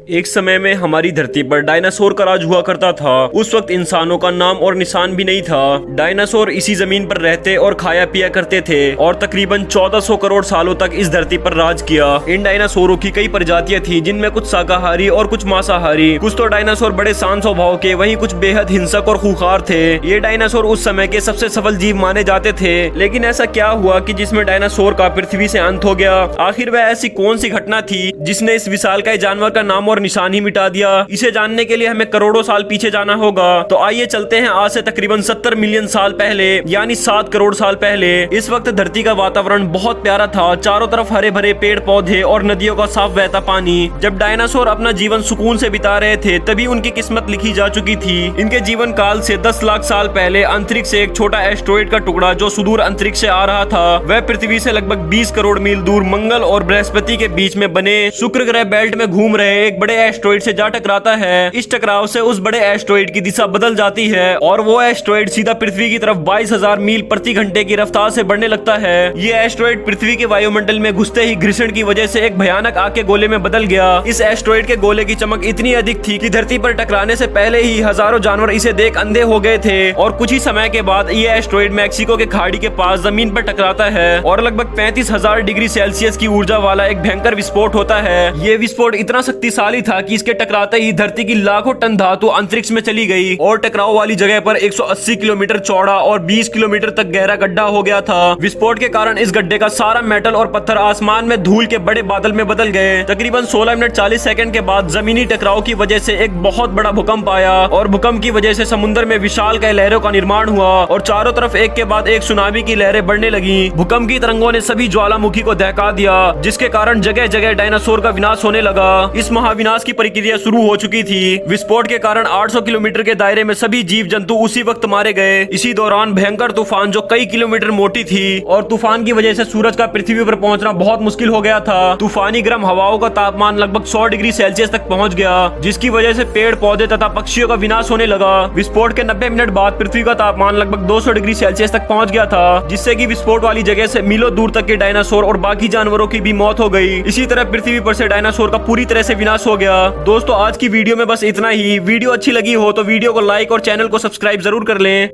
एक समय में हमारी धरती पर डायनासोर का राज हुआ करता था। उस वक्त इंसानों का नाम और निशान भी नहीं था। डायनासोर इसी जमीन पर रहते और खाया पिया करते थे और तकरीबन 1400 करोड़ सालों तक इस धरती पर राज किया। इन डायनासोरों की कई प्रजातियां थी, जिनमें कुछ शाकाहारी और कुछ मांसाहारी। कुछ तो डायनासोर बड़े शांत स्वभाव के, वहीं कुछ बेहद हिंसक और खूंखार थे। ये डायनासोर उस समय के सबसे सफल जीव माने जाते थे। लेकिन ऐसा क्या हुआ कि जिसमें डायनासोर का पृथ्वी से अंत हो गया? आखिर वह ऐसी कौन सी घटना थी जिसने इस विशालकाय जानवर का नाम और निशान ही मिटा दिया? इसे जानने के लिए हमें करोड़ों साल पीछे जाना होगा। तो आइए चलते हैं आज से तकरीबन 70 मिलियन साल पहले, यानी 7 करोड़ साल पहले। इस वक्त धरती का वातावरण बहुत प्यारा था। चारों तरफ हरे भरे पेड़ पौधे और नदियों का साफ बहता पानी। जब डायनासोर अपना जीवन सुकून से बिता रहे थे, तभी उनकी किस्मत लिखी जा चुकी थी। इनके जीवन काल से 10 लाख साल पहले अंतरिक्ष से एक छोटा एस्टेरॉयड का टुकड़ा जो सुदूर अंतरिक्ष से आ रहा था, वह पृथ्वी से लगभग 20 करोड़ मील दूर मंगल और बृहस्पति के बीच में बने शुक्र ग्रह बेल्ट में घूम रहे एक बड़े एस्टेरॉयड से जा टकराता है। इस टकराव से उस बड़े एस्टेरॉयड की दिशा बदल जाती है और वो एस्टेरॉयड सीधा पृथ्वी की तरफ 22,000 मील प्रति घंटे की रफ्तार से बढ़ने लगता है। ये एस्टेरॉयड पृथ्वी के वायुमंडल में घुसते ही घर्षण की वजह से एक भयानक आग के गोले में बदल गया। इस एस्टेरॉयड के गोले की चमक इतनी अधिक थी कि धरती पर टकराने से पहले ही हजारों जानवर इसे देख अंधे हो गए थे। और कुछ ही समय के बाद ये एस्टेरॉयड मैक्सिको के खाड़ी के पास जमीन पर टकराता है और लगभग 35,000 डिग्री सेल्सियस की ऊर्जा वाला एक भयंकर विस्फोट होता है। ये विस्फोट इतना शक्तिशाली था कि इसके टकराते ही धरती की लाखों टन धातु अंतरिक्ष में चली गई और टकराव वाली जगह पर 180 किलोमीटर चौड़ा और 20 किलोमीटर तक गहरा गड्ढा हो गया था। विस्फोट के कारण इस गड्ढे का सारा मेटल और पत्थर आसमान में धूल के बड़े बादल में बदल गए। तकरीबन 16 मिनट 40 सेकंड के बाद जमीनी टकराव की वजह से एक बहुत बड़ा भूकंप आया और भूकंप की वजह से समुद्र में विशालकाय लहरों का निर्माण हुआ और चारों तरफ एक के बाद एक सुनामी की लहरें बढ़ने लगी। भूकंप की तरंगों ने सभी ज्वालामुखी को दहका दिया, जिसके कारण जगह जगह डायनासोर का विनाश होने लगा। इस महाविनाश की प्रक्रिया शुरू हो चुकी थी। विस्फोट के कारण 800 किलोमीटर के दायरे में सभी जीव जंतु उसी वक्त मारे गए। इसी दौरान भयंकर तूफान जो कई किलोमीटर मोटी थी और तूफान की वजह से सूरज का पृथ्वी पर पहुंचना बहुत मुश्किल हो गया था। तूफानी गर्म हवाओं का तापमान लगभग 100 डिग्री सेल्सियस तक पहुंच गया, जिसकी वजह से पेड़ पौधे तथा पक्षियों का विनाश होने लगा। विस्फोट के 90 मिनट बाद पृथ्वी का तापमान लगभग 200 डिग्री सेल्सियस तक पहुंच गया था, जिससे कि विस्फोट वाली जगह से मीलों दूर तक के डायनासोर और बाकी जानवरों की भी मौत हो गई। इसी तरह पृथ्वी पर से डायनासोर का पूरी तरह से विनाश हो गया। दोस्तों, आज की वीडियो में बस इतना ही। वीडियो अच्छी लगी हो तो वीडियो को लाइक और चैनल को सब्सक्राइब जरूर कर लें।